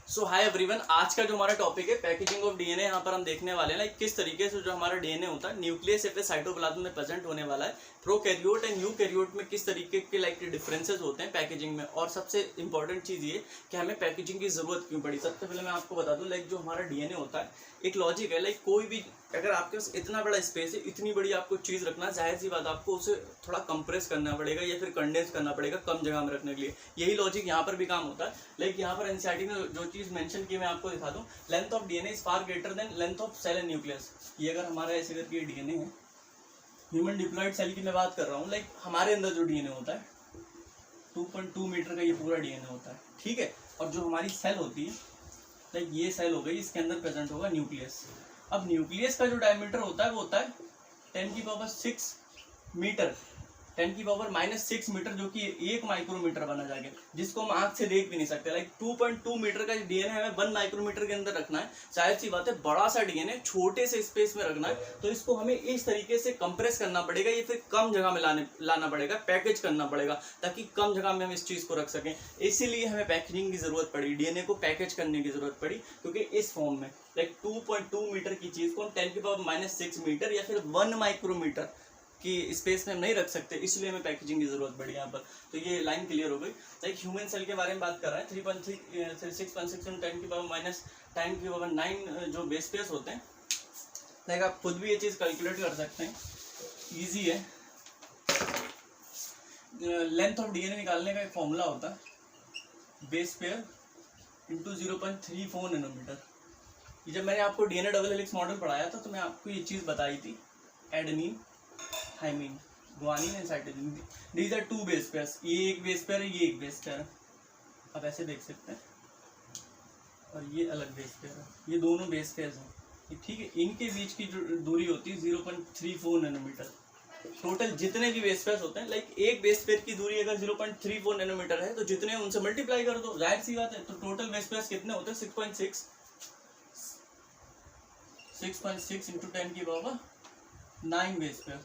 सो hi everyone, आज का जो हमारा टॉपिक है पैकेजिंग ऑफ डीएनए। यहाँ पर हम देखने वाले हैं लाइक किस तरीके से जो हमारा डीएनए होता है न्यूक्लियस या फिर साइटोप्लाज्म में प्रेजेंट होने वाला है। प्रोकैरियोट एंड यूकैरियोट में किस तरीके के लाइक डिफरेंसेस होते हैं पैकेजिंग में, और सबसे इंपॉर्टेंट चीज़ ये कि हमें पैकेजिंग की ज़रूरत क्यों पड़ी। सबसे पहले मैं आपको बता दूं लाइक जो हमारा डीएनए होता है एक लॉजिक है। लाइक कोई भी अगर आपके पास इतना बड़ा स्पेस है, इतनी बड़ी आपको चीज़ रखना, जाहिर सी बात आपको उसे थोड़ा कंप्रेस करना पड़ेगा या फिर कंडेंस करना पड़ेगा कम जगह में रखने के लिए। यही लॉजिक यहाँ पर भी काम होता है। लाइक यहाँ पर एनसीईआरटी ने जो चीज़ मेंशन की मैं आपको दिखा दूँ, length of DNA is far greater than length of cell and nucleus. ये अगर हमारा ऐसे करके डीएनए है, ह्यूमन डिप्लॉयड सेल की मैं बात कर रहा हूँ, लाइक हमारे अंदर जो डीएनए होता है 2.2 मीटर का ये पूरा डीएनए होता है, ठीक है। और जो हमारी सेल होती है लाइक ये सेल हो गई, इसके अंदर प्रेजेंट होगा न्यूक्लियस। अब न्यूक्लियस का जो डायमीटर होता है वो होता है 10⁻⁶ मीटर, 10⁻⁻⁶ मीटर, जो कि 1 माइक्रोमीटर बना जाएगा, जिसको हम आंख से देख भी नहीं सकते। लाइक 2.2 मीटर का डीएनए हमें 1 माइक्रोमीटर के अंदर रखना है। शायद सी बात है, बड़ा सा डीएनए छोटे से स्पेस में रखना है, तो इसको हमें इस तरीके से कंप्रेस करना पड़ेगा या फिर कम जगह में लाना पड़ेगा, पैकेज करना पड़ेगा, ताकि कम जगह में हम इस चीज़ को रख सकें। इसीलिए हमें पैकेजिंग की ज़रूरत पड़ी, डीएनए को पैकेज करने की ज़रूरत पड़ी, क्योंकि इस फॉर्म में लाइक 2.2 मीटर की चीज़ को हम 10⁻⁻⁶ मीटर या फिर 1 माइक्रोमीटर कि स्पेस में हम नहीं रख सकते, इसलिए हमें पैकेजिंग की जरूरत पड़ी यहाँ पर। तो ये लाइन क्लियर हो गई। लाइक ह्यूमन सेल के बारे में बात कर रहे हैं, 3.6 जो बेस पेयर्स होते हैं। लाइक आप खुद भी ये चीज़ कैलकुलेट कर सकते हैं, इजी है। लेंथ ऑफ डीएनए निकालने का एक फॉर्मूला होता है, बेस पेयर इंटू 0.34 नैनोमीटर। ये जब मैंने आपको डीएनए डबल हेलिक्स मॉडल पढ़ाया था तो मैं आपको ये चीज़ बताई थी, adenine, thymine, guanine and cytosine, these are 2 base pairs. ये एक बेस पेयर है, ये एक बेस पेयर है, आप ऐसे देख सकते हैं, और ये अलग बेस पेयर है, ये दोनों बेस पेयर्स हैं, ठीक है। इनके बीच की जो दूरी होती है 0.34 नैनोमीटर। टोटल जितने भी बेस पेयर्स होते हैं, लाइक एक बेस पेयर की दूरी अगर 0.34 नैनोमीटर है तो जितने उनसे मल्टीप्लाई कर दो, जाहिर सी बात है। तो टोटल बेस पेयर्स कितने होते हैं? 6.6 into 10⁻⁹ base pair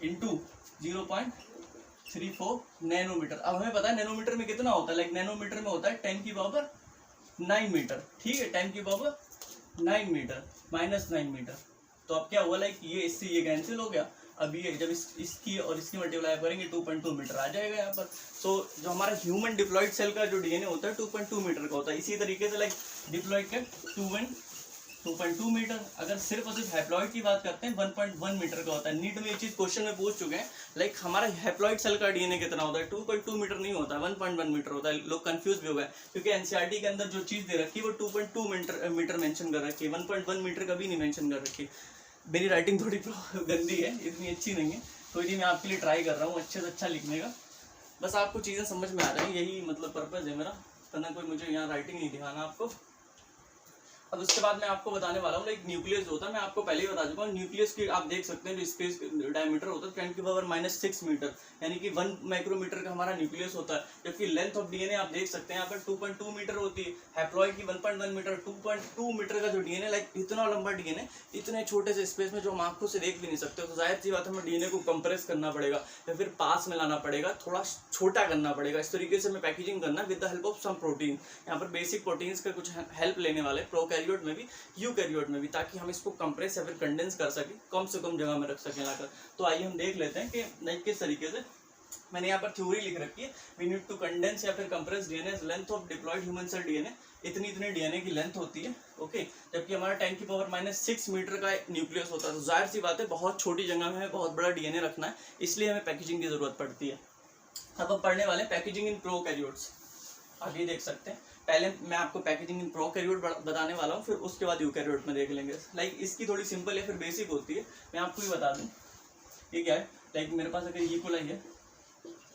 into 0.34 nanometre. अब हमें पता है नैनोमीटर में कितना होता है, लाइक नैनोमीटर में होता है 10⁻⁹ मीटर, ठीक है, 10⁻⁹ मीटर माइनस 9 मीटर। तो अब क्या हुआ, लाइक ये इससे ये कैंसिल हो गया। अब ये जब इसकी और इसकी मल्टीप्लाई करेंगे 2.2 मीटर आ जाएगा यहाँ पर। सो जो हमारा ह्यूमन डिप्लॉयड सेल का जो डीएनए होता है 2.2 मीटर का होता है। इसी तरीके से लाइक डिप्लॉयड का 2.2 मीटर। अगर सिर्फ और सिर्फ हैप्लॉइड की बात करते हैं 1.1 मीटर का होता है। नीट में ये चीज़ क्वेश्चन में पूछ चुके हैं, लाइक हमारा हैप्लॉइड सेल का डीएनए कितना होता है? 2.2 मीटर नहीं होता है, 1.1 मीटर होता है। लोग कंफ्यूज भी हो गए, क्योंकि एनसीईआरटी के अंदर जो चीज़ दे रखी है वो 2.2 मीटर मेंशन कर रखी है, 1.1 मीटर कभी नहीं मेंशन कर रखी। मेरी राइटिंग थोड़ी गंदी है, इतनी अच्छी नहीं है, तो ये मैं आपके लिए ट्राई कर रहा हूँ अच्छे से अच्छा लिखने का। बस आपको चीज़ें समझ में आ रही हैं, यही मतलब पर्पज़ है मेरा, वरना कोई मुझे यहाँ राइटिंग नहीं दिखाना आपको। अब उसके बाद मैं आपको बताने वाला हूँ लाइक न्यूक्लियस होता है। मैं आपको पहले ही बता चुका हूँ, न्यूक्लियस की आप देख सकते हैं जो स्पेस डायमीटर होता है 10⁻⁻�6 मीटर, यानी कि 1 माइक्रोमीटर का हमारा न्यूक्लियस होता है। जबकि लेंथ ऑफ डीएनए आप देख सकते हैं यहाँ पर 2.2 मीटर होती है, हैप्लॉइड की 1.1 मीटर। 2.2 मीटर का जो डीएनए, लाइक इतना लंबा डीएनए इतने छोटे से स्पेस में जो हम आंखों से देख भी नहीं सकते, तो जाहिर सी बात है हमें डीएनए को कंप्रेस करना पड़ेगा या फिर पास में लाना पड़ेगा, थोड़ा छोटा करना पड़ेगा। इस तरीके से हमें पैकेजिंग करना with the help of some protein. यहाँ पर बेसिक प्रोटीन्स का कुछ हेल्प लेने वाले, प्रोकैरियोट में भी यूकैरियोट में भी, ताकि हम इसको कंप्रेस या फिर कंडेंस कर सकें, कम से कम जगह में रख सकें लाकर। तो आइए हम देख लेते हैं कि लाइक किस तरीके से मैंने यहाँ पर थ्योरी लिख रखी है। वी नीड टू कंडेंस या फिर compress DNA, length of diploid human cell DNA, इतनी डीएनए की लेंथ होती है, ओके। जबकि हमारा 10⁻⁻�6 मीटर का न्यूक्लियस होता है, तो जाहिर सी बात है बहुत छोटी जगह में हमें बहुत बड़ा डीएनए रखना है, इसलिए हमें पैकेजिंग की जरूरत पड़ती है। अब हम पढ़ने वाले पैकेजिंग इन प्रोकैरियोट्स। आप ये देख सकते हैं, पहले मैं आपको पैकेजिंग इन प्रोकैरियोट बताने वाला हूँ, फिर उसके बाद यूकैरियोट में देख लेंगे। लाइक इसकी थोड़ी सिंपल या फिर बेसिक होती है, मैं आपको ये बता दूँ। ये क्या है, लाइक मेरे पास अगर ई कोलाई है,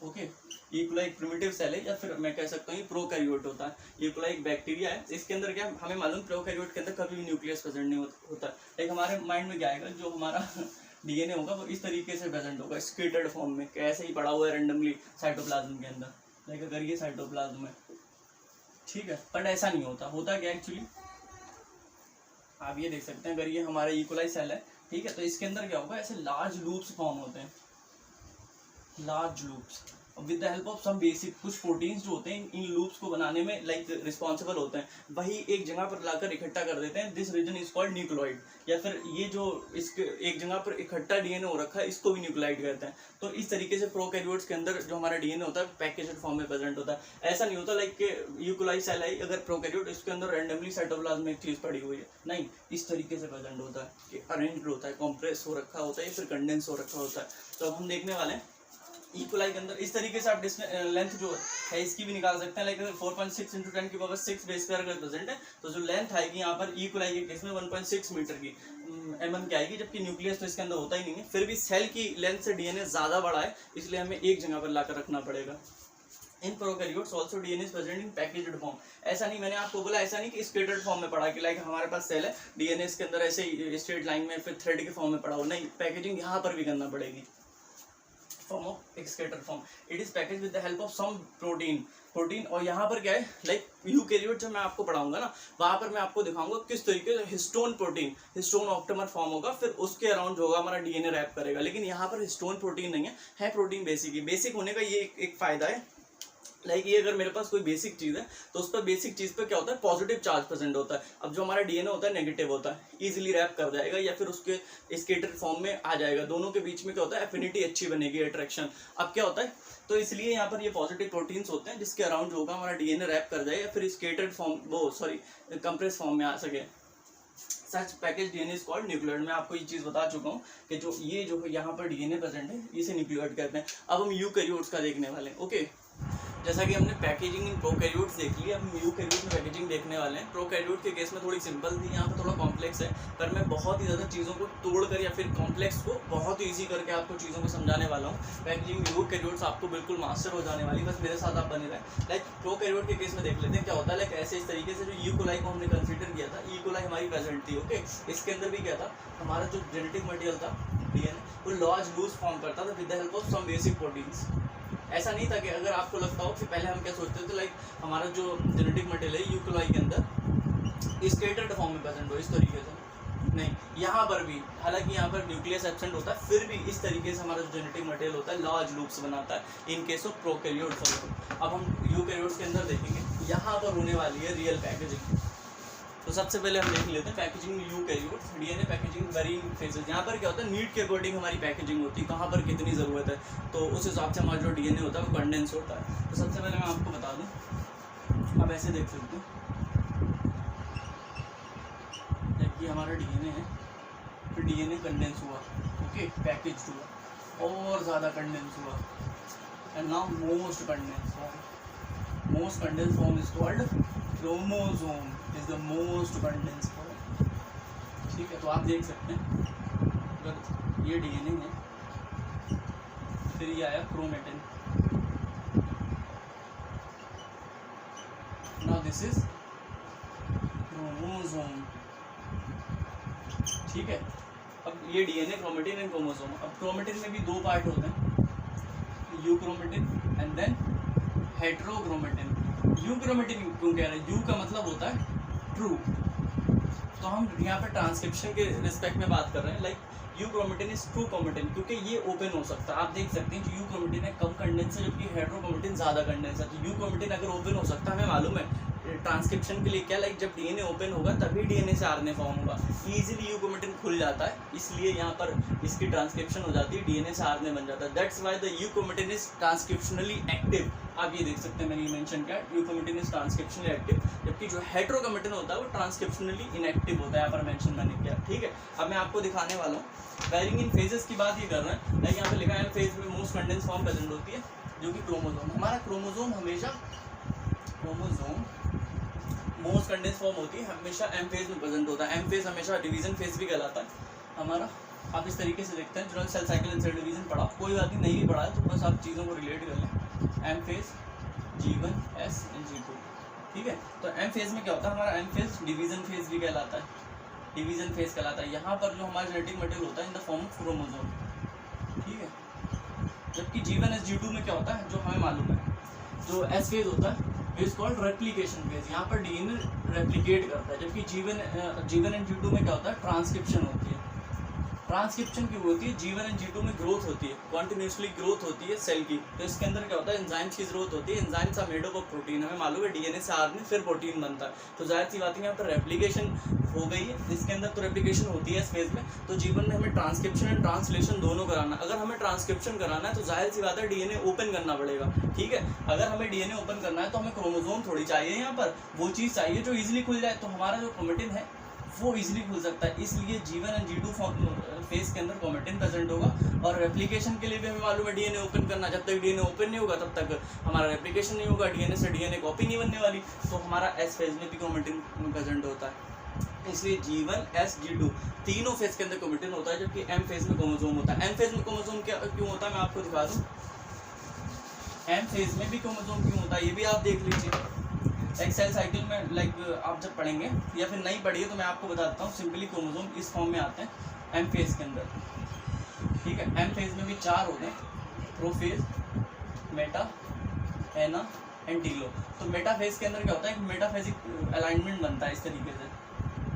ओके, ई कोलाई एक प्रिमिटिव सेल है, या फिर मैं कह सकता हूँ ये प्रोकैरियोट होता है। ई कोलाई एक बैक्टीरिया है, इसके अंदर क्या हमें मालूम, प्रोकैरियोट के अंदर कभी भी न्यूक्लियस प्रेजेंट नहीं होता है। लाइक हमारे माइंड में क्या आएगा, जो हमारा डीएनए होगा वो इस तरीके से प्रेजेंट होगा, स्केटर्ड फॉर्म में, कैसे ही पड़ा हुआ है रैंडमली साइटोप्लाज्म के अंदर। लाइक अगर ये साइटोप्लाज्म है, ठीक है, बट ऐसा नहीं होता। होता क्या एक्चुअली, आप ये देख सकते हैं, अगर ये हमारा ई कोलाई सेल है, ठीक है, तो इसके अंदर क्या होगा, ऐसे लार्ज लूप्स फॉर्म होते हैं, large loops, with the help of some basic, कुछ प्रोटीन्स जो होते हैं इन लूप्स को बनाने में लाइक रिस्पॉन्सिबल होते हैं, वही एक जगह पर लाकर इकट्ठा कर देते हैं। This region is called nucleoid, या फिर ये जो इसके एक जगह पर इकट्ठा डीएनए हो रखा है इसको भी न्यूक्लियोइड कहते हैं। तो इस तरीके से प्रोकैरियोट्स के अंदर जो हमारा डीएनए होता है पैकेज्ड फॉर्म में प्रेजेंट होता है। ऐसा नहीं होता लाइक यूकोलाई सेल है अगर प्रोकैरियोट, इसके अंदर रैंडमली साइटोप्लाज्म में एक चीज पड़ी हुई है, नहीं, इस तरीके से प्रेजेंट होता है कि अरेंज्ड होता है, कॉम्प्रेस हो रखा होता है या फिर कंडेंस हो रखा होता है। तो अब हम देखने वाले हैं इक्वलाई के अंदर इस तरीके से आप लेंथ जो है इसकी भी निकाल सकते हैं। लाइक 4.6 × 10⁻⁶ बेस पेयर अगर प्रेजेंट है तो जो लेंथ आएगी यहाँ पर इक्वलाई के केस में 1.6 मीटर की mm की आएगी, जबकि न्यूक्लियस तो इसके अंदर होता ही नहीं है। फिर भी सेल की लेंथ से डीएनए ज्यादा बड़ा है, इसलिए हमें एक जगह पर लाकर रखना पड़ेगा। In prokaryotes also DNA is present in packaged form. ऐसा नहीं, मैंने आपको बोला ऐसा नहीं कि स्केटर्ड फॉर्म में पड़ा कि लाइक हमारे पास सेल है डीएनए इसके अंदर ऐसे स्ट्रेट लाइन में फिर थ्रेड के फॉर्म में पड़ा हो, नहीं, पैकेजिंग यहाँ पर भी करना पड़ेगी। Form of scatter form, it is package with the help of some protein. और यहाँ पर क्या है लाइक यूकैरियोट जब मैं आपको पढ़ाऊंगा ना वहाँ पर मैं आपको दिखाऊंगा किस तरीके से हिस्टोन प्रोटीन, हिस्टोन ऑप्टिमर फॉर्म होगा, फिर उसके अराउंड जो होगा हमारा डीएनए रैप करेगा। लेकिन यहाँ पर हिस्टोन प्रोटीन नहीं है प्रोटीन बेसिक ही। बेसिक होने का ये एक फायदा है, लाइक ये अगर मेरे पास कोई बेसिक चीज़ है तो उस पर बेसिक चीज़ पे क्या होता है पॉजिटिव चार्ज प्रेजेंट होता है। अब जो हमारा डीएनए होता है नेगेटिव होता है, इजीली रैप कर जाएगा या फिर उसके स्केटर फॉर्म में आ जाएगा। दोनों के बीच में क्या होता है एफिनिटी अच्छी बनेगी, अट्रैक्शन। अब क्या होता है तो इसलिए यहाँ पर ये पॉजिटिव प्रोटीन्स होते हैं जिसके अराउंड जो होगा हमारा डीएनए रैप कर जाए या फिर स्केटर्ड फॉर्म कंप्रेस फॉर्म में आ सके। सच package DNA is called nucleoid. मैं आपको ये चीज़ बता चुका हूँ कि जो यहाँ पर डीएनए प्रेजेंट है इसे न्यूक्लियोइड कहते हैं। अब हम यूकैरियोट्स का देखने वाले हैं। ओके, जैसा कि हमने पैकेजिंग इन प्रोकैरियोट्स देख ली, अब हम यूकैरियोट में पैकेजिंग देखने वाले हैं। प्रोकैरियोट के केस में थोड़ी सिंपल थी, यहाँ पर थोड़ा कॉम्प्लेक्स है, पर मैं बहुत ही ज़्यादा चीज़ों को तोड़कर या फिर कॉम्प्लेक्स को बहुत ही ईजी करके आपको चीज़ों को समझाने वाला हूँ। पैकेजिंग यूकैरियोट्स आपको बिल्कुल मास्टर हो जाने वाली, बस मेरे साथ आप बने रहें। लाइक प्रोकैरियोट के केस में देख लेते हैं क्या होता है। लाइक ऐसे इस तरीके से जो यूकोलाई को हमने कंसिडर किया था, यूकोलाई हमारी प्रेजेंट थी। ओके, इसके अंदर भी क्या था हमारा जो जेनेटिक मटेरियल था डीएनए वो लॉर्ज लूज फॉर्म करता था with the help of some basic proteins. ऐसा नहीं था कि अगर आपको लगता हो कि पहले हम क्या सोचते थे लाइक हमारा जो जेनेटिक मटेरियल है यूकोलाई के अंदर स्केटर्ड फॉर्म में प्रेजेंट हो, इस तरीके से नहीं। यहाँ पर भी हालांकि यहाँ पर न्यूक्लियस एब्सेंट होता है, फिर भी इस तरीके से हमारा जो जेनेटिक मटेरियल होता है लार्ज लूप्स बनाता है इन केस ऑफ प्रोकैरियोट्स। अब हम यूकैरियोट्स के अंदर देखेंगे, यहाँ पर होने वाली है रियल पैकेजिंग। तो सबसे पहले हम देख लेते हैं packaging eukaryotes, DNA packaging varying phases. यहाँ पर क्या होता है नीड के अकॉर्डिंग हमारी पैकेजिंग होती है, कहाँ पर कितनी ज़रूरत है, तो उस हिसाब से हमारा जो डीएनए होता है वो कंडेंस होता है। तो सबसे पहले मैं आपको बता दूँ, आप ऐसे देख सकते हो कि हमारा डीएनए है, फिर डीएनए कंडेंस हुआ, ओके, पैकेज हुआ और ज़्यादा कंडेंस हुआ, and now most condense form. Most condense form is called chromosome, is the most condense form. ठीक है, तो आप देख सकते हैं अगर ये डीएनए है, फिर ये आया chromatin, now this is chromosome. ठीक है, अब ये डीएनए क्रोमेटिन एंड क्रोमोसोम। अब क्रोमेटिन में भी दो पार्ट होते हैं, यूक्रोमेटिन एंड देन हेटेरोक्रोमेटिन। यूक्रोमेटिन क्यों कह रहे हैं, यू का मतलब होता है ट्रू, तो हम यहाँ पर ट्रांसक्रिप्शन के रिस्पेक्ट में बात कर रहे हैं। Like euchromatin is true chromatin क्योंकि ये ओपन हो सकता है। आप देख सकते हैं यूक्रोमेटिन है कम कंडेंस है जबकि हेटेरोक्रोमेटिन ज़्यादा कंडेंस है। तो यूक्रोमेटिन अगर ओपन हो सकता है, हमें मालूम है ट्रांसक्रिप्शन के लिए क्या, लाइक जब डीएनए ओपन होगा तभी डीएनए से आरएनए फॉर्म होगा। इजीली यूक्रोमेटिन खुल जाता है, इसलिए यहाँ पर इसकी ट्रांसक्रिप्शन हो जाती है, डीएनए से आरएनए बन जाता है। That's why the euchromatin is transcriptionally active. आप ये देख सकते हैं मैंने ये मेंशन किया, यूक्रोमेटिन इज ट्रांसक्रिप्शनली एक्टिव, जबकि जो हेटेरोक्रोमेटिन होता है वो ट्रांसक्रिप्शनली इनएक्टिव होता है, यहाँ पर मेंशन मैंने किया। ठीक है, अब मैं आपको दिखाने वाला हूँ वेरिंग इन फेजेस की बात ये कर रहे हैं। लाइक यहाँ पे लिखा है फेज में मोस्ट कंडेंस फॉर्म प्रेजेंट होती है जो कि क्रोमोसोम। हमारा क्रोमोसोम हमेशा मोस्ट कंडेंस फॉर्म होती है, हमेशा एम फेज में प्रेजेंट होता है। एम फेज हमेशा डिवीजन फेज भी कहलाता है हमारा। आप इस तरीके से देखते हैं, general cell cycle and cell division पढ़ा, कोई बात नहीं भी पढ़ा है तो बस आप चीज़ों को रिलेट कर लें। M phase G1 S and G2। ठीक है, तो एम फेज में क्या होता है, हमारा एम फेज डिवीजन फेज भी कहलाता है, डिवीजन फेज कहलाता है। यहाँ पर जो हमारा जेनेटिक मटेरियल होता है in the form of chromosome. ठीक है, जबकि G1 S G2 में क्या होता है, जो हमें मालूम है, जो एस फेज होता है इज कॉल्ड रेप्लिकेशन फेज। यहाँ पर डीएनए रेप्लिकेट करता है, जबकि G1 एंड G2 में क्या होता है ट्रांसक्रिप्शन होती है। ट्रांसक्रिप्शन की होती है, G1 एंड G2 में ग्रोथ होती है, कॉन्टिन्यूसली ग्रोथ होती है सेल की। तो इसके अंदर क्या होता है, एंजाइम्स की जरूरत होती है। Enzymes are made up of protein, हमें मालूम है डीएनए से आरएनए फिर प्रोटीन बनता है। तो जाहिर सी बात है यहाँ पर रेप्लिकेशन हो गई है, इसके अंदर तो रेप्लिकेशन होती है इस फेज में। तो G1 में हमें ट्रांसक्रिप्शन एंड ट्रांसलेशन दोनों कराना। अगर हमें ट्रांसक्रिप्शन कराना है तो जाहिर सी बात है डीएनए ओपन करना पड़ेगा, ठीक है। अगर हमें डीएनए ओपन करना है तो हमें क्रोमोसोम थोड़ी चाहिए, यहाँ पर वो चीज़ चाहिए जो ईजिली खुल जाए। तो हमारा जो क्रोमेटिन है वो इजीली खुल सकता है, इसलिए G1 एंड G2 फेज के अंदर क्रोमेटिन प्रेजेंट होगा। और रेप्लिकेशन के लिए भी हमें मालूम है डीएनए ओपन करना, जब तक डीएनए ओपन नहीं होगा तब तक हमारा रेप्लिकेशन नहीं होगा, डीएनए से डीएनए कॉपी नहीं बनने वाली। तो हमारा एस फेज में भी क्रोमेटिन प्रेजेंट होता है, इसलिए G1 S G2 तीनों फेज के अंदर क्रोमेटिन होता है, जबकि एम फेज में क्रोमोसोम होता है। एम फेज में क्रोमोसोम क्यों होता है मैं आपको दिखा दूँ। एम फेज में भी क्रोमोसोम क्यों होता है ये भी आप देख लीजिए। एक सेल साइकिल में लाइक आप जब पढ़ेंगे या फिर नहीं पढ़िए तो मैं आपको बता देता हूँ। सिंपली क्रोमोसोम इस फॉर्म में आते हैं एम फेज के अंदर, ठीक है। एम फेज में भी 4 होते हैं, prophase, Meta, Anna and Tillo. तो मेटा फेज के अंदर क्या होता है, मेटाफेजिक अलाइनमेंट बनता है इस तरीके से,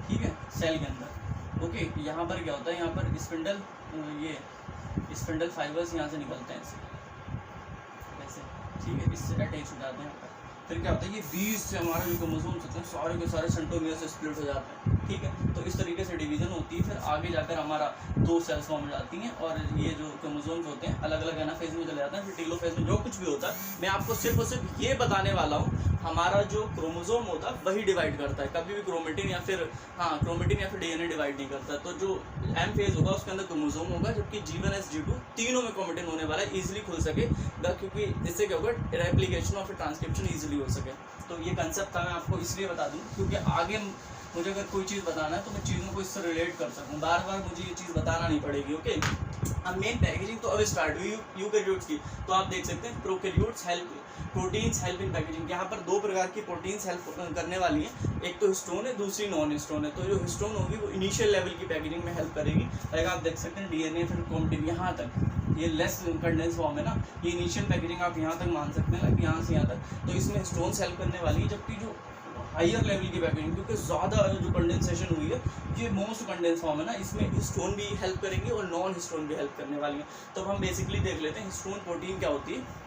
ठीक है, सेल के अंदर। ओके, यहाँ पर क्या होता है, यहाँ पर स्पिंडल, ये स्पिंडल फाइबर्स यहाँ से निकलते हैं ऐसे, ठीक है, इससे अटैच हो जाते हैं। फिर क्या होता है, ये 20 से हमारे जो क्रोमोसोम्स होते हैं सारे के सारे सेंट्रोमियर से स्प्लिट हो जाते हैं, ठीक है। तो इस तरीके से डिवीजन होती है। फिर आगे जाकर हमारा 2 सेल्स फॉर्म हो जाती हैं और ये जो क्रोमोसोम्स होते हैं अलग अलग एनाफेज में चले जाते हैं। फिर टीलोफेज में जो कुछ भी होता है मैं आपको सिर्फ और सिर्फ ये बताने वाला हूँ, हमारा जो क्रोमोसोम होता है वही डिवाइड करता है, कभी भी क्रोमेटिन या फिर क्रोमेटिन या फिर डीएनए डिवाइड नहीं करता। तो जो एम फेज होगा उसके अंदर क्रोमोसोम होगा, जबकि G1 S G2 तीनों में क्रोमेटिन होने वाला है, ईजिली खुल सकेगा, क्योंकि इससे क्या होगा, रेप्लिकेशन और फिर ट्रांसक्रिप्शन ईजिली हो सके। तो ये कंसेप्ट था, मैं आपको इसलिए बता दूं क्योंकि आगे मुझे अगर कोई चीज़ बताना है तो मैं चीज़ों को इससे रिलेट कर सकूं, बार बार मुझे ये चीज़ बताना नहीं पड़ेगी। ओके, अब मेन पैकेजिंग तो अब स्टार्ट हुई यूकैरियोट्स की। तो आप देख सकते हैं prokaryotes help, proteins help in packaging. यहाँ पर 2 प्रकार की प्रोटीन्स हेल्प करने वाली हैं, एक तो हिस्टोन है, दूसरी नॉन हिस्टोन है। तो जो हिस्टोन होगी वो इनिशियल लेवल की पैकेजिंग में हेल्प करेगी। लाइक आप देख सकते हैं डीएनए फिर क्रोमेटिन, यहाँ तक ये लेस कंडेंस फॉर्म है ना, ये इनिशियल पैकेजिंग आप यहाँ तक मान सकते हैं, लाइक यहाँ से यहाँ तक। तो इसमें हिस्टोन्स हेल्प करने वाली है, जबकि जो हायर लेवल की पैकेजिंग, क्योंकि ज़्यादा जो कंडेंसेशन हुई है, ये मोस्ट कंडेंस फॉर्म है ना, इसमें हिस्टोन भी हेल्प करेंगे और नॉन हिस्टोन भी हेल्प करने वाली है। तो हम बेसिकली देख लेते हैं हिस्टोन प्रोटीन क्या होती है।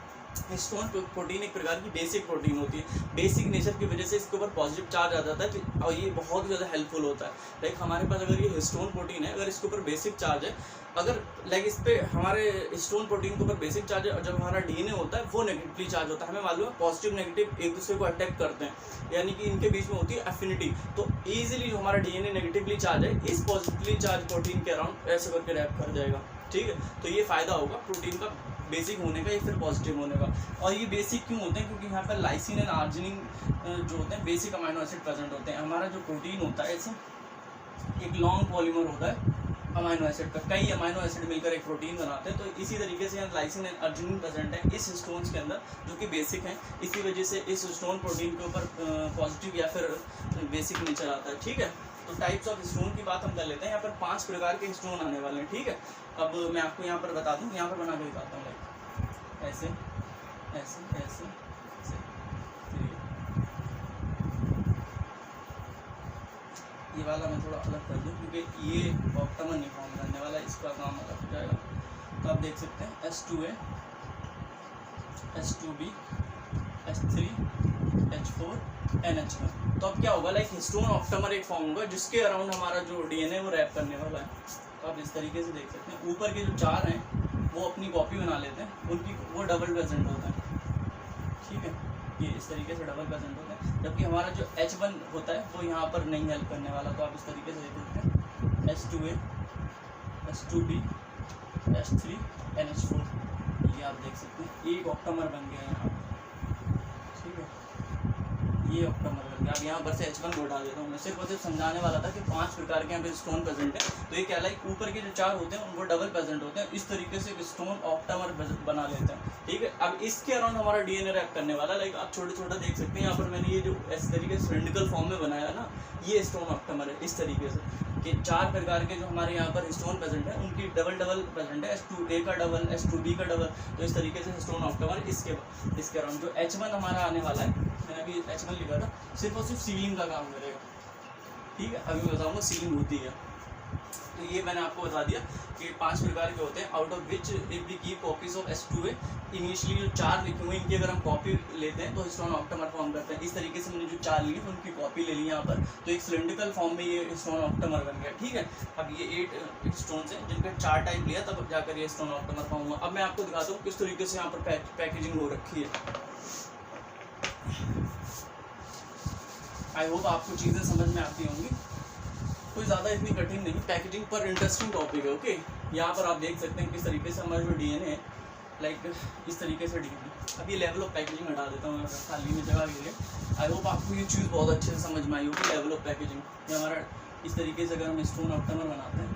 हिस्टोन प्रोटीन एक प्रकार की बेसिक प्रोटीन होती है। बेसिक नेचर की वजह से इसके ऊपर पॉजिटिव चार्ज आ जाता है और ये बहुत ज़्यादा हेल्पफुल होता है। लाइक हमारे पास अगर ये हिस्टोन प्रोटीन है, अगर इसके ऊपर बेसिक चार्ज है, अगर लाइक इस पर हमारे हिस्टोन प्रोटीन के ऊपर बेसिक चार्ज है और जब हमारा डीएनए होता है वो नेगेटिवली चार्ज होता है। हमें मालूम है पॉजिटिव नेगेटिव एक दूसरे को अटैक करते हैं, यानी कि इनके बीच में होती है एफिनिटी। तो ईजिली जो हमारा डीएनए नेगेटिवली चार्ज है इस पॉजिटिवली चार्ज प्रोटीन के अराउंड ऐसे करके रैप कर जाएगा, ठीक है। तो ये फ़ायदा होगा प्रोटीन का बेसिक होने का या फिर पॉजिटिव होने का। और ये बेसिक क्यों होते हैं, क्योंकि यहाँ पर लाइसिन एंड आर्जिनिन जो होते हैं बेसिक अमाइनो एसिड प्रेजेंट होते हैं। हमारा जो प्रोटीन होता है ऐसे एक लॉन्ग पॉलीमर होता है अमाइनो एसिड का, कई अमाइनो एसिड मिलकर एक प्रोटीन बनाते हैं। तो इसी तरीके से यहाँ लाइसिन एंड अर्जिनिन प्रेजेंट है इस हिस्टोन्स के अंदर, जो कि बेसिक हैं। इसी वजह से इस हिस्टोन प्रोटीन के ऊपर पॉजिटिव या फिर बेसिक नेचर आता है, ठीक है। तो टाइप्स ऑफ हिस्टोन की बात हम कर लेते हैं। यहाँ पर 5 प्रकार के हिस्टोन आने वाले हैं, ठीक है। अब मैं आपको यहाँ पर बता दूँ, यहाँ पर बना के दिखाता हूँ, लाइक ऐसे ऐसे ऐसे ऐसे। ये वाला मैं थोड़ा अलग कर दूँ क्योंकि ये ऑप्टिमम नहीं फॉर्म करने वाला, इसका काम अलग हो जाएगा। तो आप देख सकते हैं S2A, S2B, S3, H4, NH1। तो अब क्या होगा, लाइक हिस्टोन ऑप्टिमर एक फॉर्म होगा जिसके अराउंड हमारा जो डीएनए वो रैप करने वाला है। तो आप इस तरीके से देख सकते हैं ऊपर के जो 4 हैं वो अपनी कॉपी बना लेते हैं, उनकी वो डबल प्रेजेंट होता है, ठीक है। ये इस तरीके से डबल प्रेजेंट होता है, जबकि हमारा जो H1 होता है वो यहाँ पर नहीं हेल्प करने वाला। तो आप इस तरीके से देख सकते हैं S2A, S2B, S3, NH4। ये आप देख सकते हैं एक ऑप्टिमर बन गया यहाँ, ठीक है। ये ऑप्टिमर बन गया। अब यहाँ पर से H1 को हटा देता हूँ। मैं सिर्फ और सिर्फ समझाने वाला था कि 5 प्रकार के यहाँ पे स्टोन प्रेजेंट है। तो ये क्या लाइक ऊपर के जो 4 होते हैं उनको डबल प्रेजेंट होते हैं, इस तरीके से स्टोन ऑप्टिमर बना लेते हैं, ठीक है। अब इसके अराउंड हमारा डीएनए रैप करने वाला, लाइक आप छोटे छोटा देख सकते हैं। यहाँ पर मैंने ये जो इस तरीके से सिलिंड्रिकल फॉर्म में बनाया ना, ये स्टोन ऑप्टिमर है। इस तरीके से कि 4 प्रकार के जो हमारे यहाँ पर स्टोन प्रेजेंट है उनकी डबल प्रेजेंट है, S2A का डबल, S2B का डबल। तो इस तरीके से स्टोन ऑप्टिमर इसके अराउंड जो H1 हमारा आने वाला है, मैंने अभी H1 लिखा था, सिर्फ और सिर्फ सीलिंग का काम करेगा, ठीक है। अभी मैं बताऊँगा सीलिंग होती है। तो ये मैंने आपको बता दिया कि 5 प्रकार के होते हैं, out of which if we keep copies of H2A, initially जो 4 लिखे हुए इनकी अगर हम कॉपी लेते हैं तो हिस्टोन ऑक्टेमर फॉर्म करते हैं। इस तरीके से मैंने जो 4 लिए उनकी कॉपी ले ली यहाँ पर, तो एक सिलिंड्रिकल फॉर्म में ये हिस्टोन ऑक्टेमर बन गया। ठीक है, अब ये 8 स्टोन्स हैं जिनका 4 टाइप लिया तब जाकर ये हिस्टोन ऑक्टेमर फॉर्म हुआ। अब मैं आपको दिखाता हूँ किस तरीके से यहाँ पर पैकेजिंग हो रखी है। आई होप आपको चीज़ें समझ में आती होंगी, कोई ज़्यादा इतनी कठिन नहीं, पैकेजिंग पर इंटरेस्टिंग टॉपिक है। ओके, यहाँ पर आप देख सकते हैं किस तरीके से हमारा जो DNA है, लाइक इस तरीके से DNA। अब ये लेवल ऑफ पैकेजिंग हटा देता हूँ खाली में जगह के लिए। आई होप आपको ये चीज़ बहुत अच्छे से समझ में आई होगी। लेवल ऑफ पैकेजिंग ये हमारा इस तरीके से अगर हम स्टोन ऑक्टेमर बनाते हैं,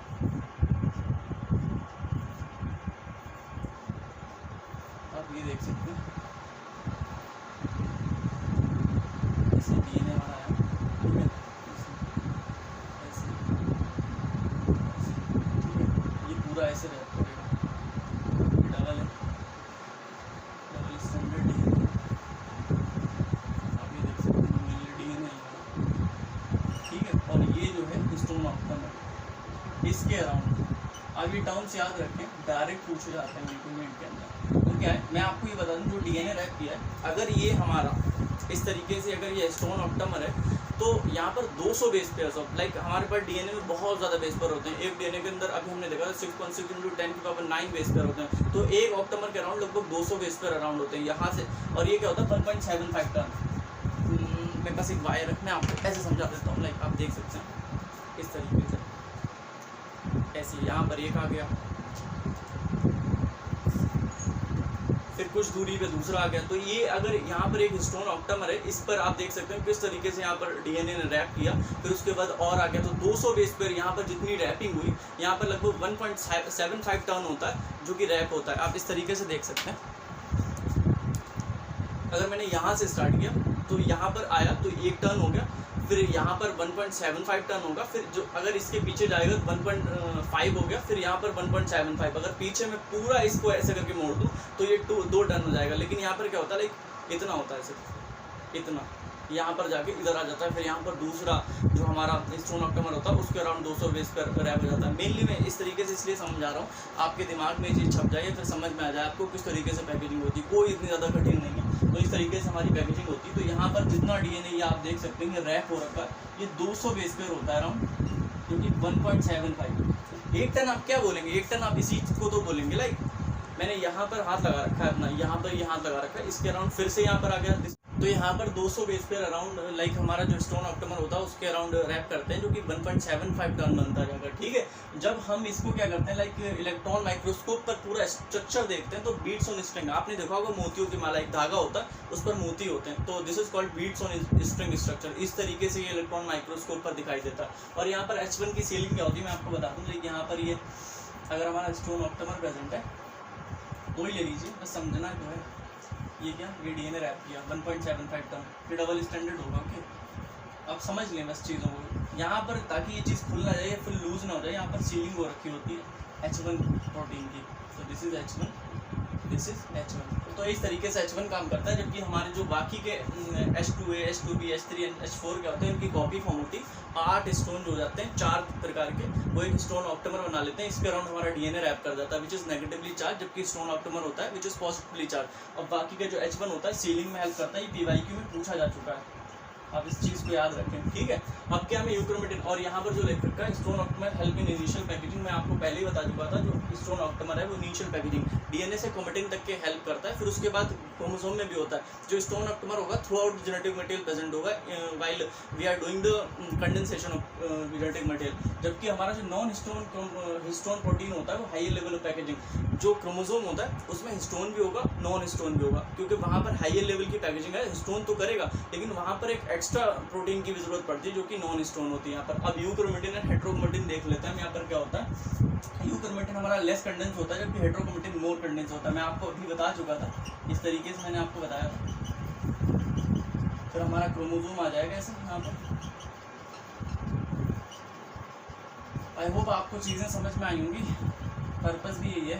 आप ये देख सकते हैं ऐसे DNA हमारा आया, ठीक है, ऐसे ये पूरा ऐसे रहता है, डबल है, डबल स्टैंडर्ड DNA, आप ये देख सकते हैं मिली DNA है, ठीक है। और ये जो है स्टोन ऑक्टेमर, इसके अराउंड अब ये टर्म्स याद रखें, डायरेक्ट पूछे जाते हैं रिक्रूटमेंट के अंदर। तो क्या है, मैं आपको ये बता दूं जो DNA रैप किया है, अगर ये हमारा इस तरीके से अगर ये स्टोन ऑक्टेमर है तो यहाँ पर 200 बेस पेयर्स ऑफ, लाइक हमारे पास DNA में बहुत ज़्यादा बेस पेयर होते हैं। एक DNA के अंदर अभी हमने देखा 6.6 × 10⁹ बेस पेयर होते हैं, तो एक ऑक्टेमर के अराउंड लगभग 200 बेस पेयर अराउंड होते हैं यहाँ से। और ये क्या होता है 1.75 टन। मेरे पास एक वायर है, मैं आपको ऐसे समझा देता हूँ, लाइक आप देख सकते हैं इस तरीके से, ऐसे यहाँ पर एक आ गया, फिर कुछ दूरी पे दूसरा आ गया। तो ये अगर यहाँ पर एक स्टोन ऑक्टेमर है, इस पर आप देख सकते हैं किस तरीके से यहाँ पर DNA ने रैप किया, फिर उसके बाद और आ गया। तो 200 बेस पेयर यहाँ पर जितनी रैपिंग हुई, यहाँ पर लगभग 1.75 टन होता है जो कि रैप होता है। आप इस तरीके से देख सकते हैं, अगर मैंने यहाँ से स्टार्ट किया तो यहाँ पर आया तो 1 टन हो गया, फिर यहाँ पर 1.75 टन होगा, फिर जो अगर इसके पीछे जाएगा तो 1.5 हो गया, फिर यहाँ पर 1.75। अगर पीछे मैं पूरा इसको ऐसे करके मोड़ दूँ तो ये 2 टन हो जाएगा। लेकिन यहाँ पर क्या होता है, लाइक इतना होता है, सिर्फ इतना, यहाँ पर जाके इधर आ जाता है। फिर यहाँ पर दूसरा जो हमारा स्टोन ऑक्टेमर होता है उसके अराउंड 200 बेस पर रैप हो जाता है। मेनली मैं इस तरीके से इसलिए समझा रहा हूँ, आपके दिमाग में ये चीज़ छप जाए, फिर समझ में आ जाए आपको किस तरीके से पैकेजिंग होती है। कोई इतनी ज़्यादा कठिन नहीं है, तो इस तरीके से हमारी पैकेजिंग होती है। तो यहाँ पर जितना DNA ये आप देख सकते हैं रैप हो रखा है, ये 200 बेस पेयर होता है अराउंड, जो कि 1.75। 1 टन आप क्या बोलेंगे, 1 टन आप इसी को तो बोलेंगे। लाइक मैंने यहाँ पर हाथ लगा रखा है अपना, यहाँ पर ये हाथ लगा रखा है, इसके अराउंड फिर से यहाँ पर आ गया। तो यहाँ पर 200 बेस पेयर अराउंड, लाइक हमारा जो स्टोन ऑक्टेमर होता है उसके अराउंड रैप करते हैं, जो कि 1.75 टन बनता है जाकर। ठीक है, जब हम इसको क्या करते हैं, लाइक इलेक्ट्रॉन माइक्रोस्कोप पर पूरा स्ट्रक्चर देखते हैं, तो बीट्स ऑन स्ट्रिंग, आपने देखा होगा मोतियों की माला, एक धागा होता है उस पर मोती होते हैं, तो this is called beads on string structure. इस तरीके से ये इलेक्ट्रॉन माइक्रोस्कोप पर दिखाई देता है। और यहाँ पर H1 की सीलिंग क्या होती है मैं आपको बता दूँ। लाइक यहाँ पर ये अगर हमारा स्टोन ऑक्टेमर प्रेजेंट है, कोई ले लीजिए, बस समझना जो है ये क्या, ये DNA रैप किया 1.75 टन, फिर डबल स्टैंडर्ड होगा। ओके, आप समझ लें बस चीज़ों को यहाँ पर, ताकि ये चीज़ खुल ना जाए, फिर लूज ना हो जाए। यहाँ पर सीलिंग हो रखी होती है H1 प्रोटीन की, तो this is H1, this is H1। तो इस तरीके से H1 काम करता है, जबकि हमारे जो बाकी के H2A, H2B, H3, H4 क्या होते हैं, उनकी कॉपी फॉर्म होती है। 8 स्टोन जो हो जाते हैं 4 प्रकार के, वो एक स्टोन ऑक्टेमर बना लेते हैं। इसके अराउंड हमारा DNA रैप कर जाता है, विच इज़ नेगेटिवली चार्ज, जबकि स्टोन ऑक्टेमर होता है विच इज़ पॉजिटिवली चार्ज। और बाकी का जो H1 होता है सीलिंग में हेल्प करता है। ये PYQ में पूछा जा चुका है, आप इस चीज़ को याद रखें। ठीक है, अब क्या हमें यूक्रोमेटिन, और यहाँ पर जो लिख रखा है stone octamer help in initial packaging, मैं आपको पहले ही बता चुका था। जो स्टोन ऑक्टेमर है वो इनिशियल पैकेजिंग DNA से क्रोमेटिन तक के हेल्प करता है। फिर उसके बाद क्रोमोसोम में भी होता है। जो स्टोन ऑक्टेमर होगा throughout genetic material present होगा while we are doing the condensation of genetic material. जबकि हमारा जो नॉन हिस्टोन प्रोटीन होता है वो हाई लेवल ऑफ पैकेजिंग, जो क्रोमोसोम होता है उसमें हिस्टोन भी होगा, नॉन हिस्टोन भी होगा, क्योंकि वहाँ पर हाई लेवल की पैकेजिंग है। हिस्टोन तो करेगा, लेकिन वहाँ पर एक एक्स्ट्रा प्रोटीन की भी जरूरत पड़ती है, जो कि नॉन हिस्टोन होती है यहाँ पर। अब यूक्रोमेटिन एंड हेट्रोक्रोमेटिन देख लेते हैं। यहाँ पर क्या होता है, यूक्रोमेटिन हमारा लेस कंडेंस होता है, जबकि हेट्रोक्रोमेटिन मोर कंडेंस होता है। मैं आपको अभी बता चुका था, इस तरीके से मैंने आपको बताया था। फिर हमारा क्रोमोसोम आ जाएगा ऐसे यहाँ पर। आई होप आपको चीज़ें समझ में आई होंगी। पर्पस भी यही है,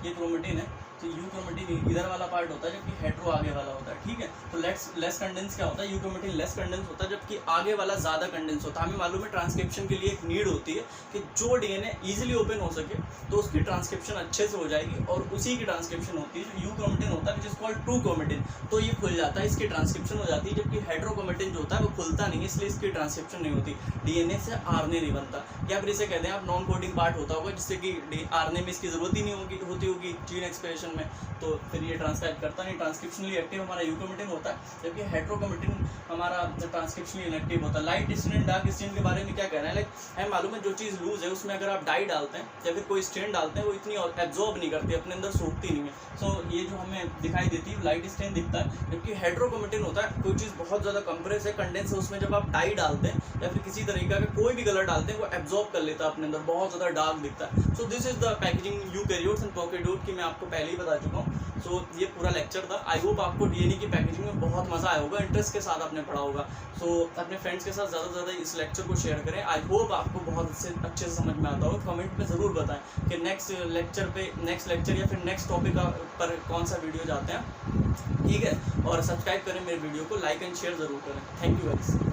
ये क्रोमेटिन है, तो यूक्रोमेटिन इधर वाला पार्ट होता है जबकि हेट्रो आगे वाला होता है, ठीक है। तो लेस कंडेंस क्या होता है, यूक्रोमेटिन लेस कंडेंस होता है जबकि आगे वाला ज़्यादा कंडेंस होता है। हमें मालूम है ट्रांसक्रिप्शन के लिए एक नीड होती है कि जो डीएनए ईजिली ओपन हो सके तो उसकी ट्रांसक्रिप्शन अच्छे से हो जाएगी, और उसी की ट्रांसक्रिप्शन होती है जो यूक्रोमेटिन होता है which is called true chromatin, तो ये खुल जाता है, इसकी ट्रांसक्रिप्शन हो जाती है। जबकि हेट्रोक्रोमेटिन जो होता है वो खुलता नहीं, इसलिए इसकी ट्रांसक्रिप्शन नहीं होती, डीएनए से आरएनए नहीं बनता। या फिर इसे कहते हैं आप नॉन कोडिंग पार्ट होता होगा, जिससे कि आरएनए में इसकी जरूरत ही नहीं होती होगी जीन एक्सप्रेशन में, तो फिर ये ट्रांसक्राइब करता नहीं। ट्रांसक्रिप्शनली एक्टिव हमारा यूक्रोमेटिन होता है, जबकि हेट्रोक्रोमेटिन हमारा ट्रांसक्रिप्शनली इनएक्टिव होता है। लाइट स्टेन डार्क स्टेन के बारे में क्या कहना है, लाइक हमें मालूम है जो चीज़ लूज है उसमें अगर आप डाई डालते हैं या फिर कोई स्टेन डालते हैं वो इतनी एब्जॉर्ब नहीं करती, अपने अंदर सूखती नहीं है। सो ये जो हमें दिखाई देती है लाइट स्टेन दिखता है। जबकि हेट्रोक्रोमेटिन होता है कोई चीज़ बहुत ज़्यादा कंप्रेस है, कंडेंस है, उसमें जब आप डाई डालते हैं या फिर किसी तरीके का कोई भी कलर डालते हैं वो एब्जॉर्ब कर लेता है अपने अंदर, बहुत ज़्यादा डार्क दिखता है। So this is the packaging eukaryotes and prokaryote की मैं आपको पहले ही बता चुका हूँ। सो ये पूरा लेक्चर था। आई होप आपको डीएनए की पैकेजिंग में बहुत मज़ा आया होगा, इंटरेस्ट के साथ आपने पढ़ा होगा। सो अपने फ्रेंड्स के साथ ज़्यादा से ज़्यादा इस लेक्चर को शेयर करें। आई होप आपको बहुत अच्छे से समझ में आता होगा। कमेंट में ज़रूर बताएं कि नेक्स्ट लेक्चर या फिर नेक्स्ट टॉपिक पर कौन सा वीडियो चाहते हैं, ठीक है। और सब्सक्राइब करें मेरे वीडियो को, लाइक एंड शेयर ज़रूर करें। Thank you guys.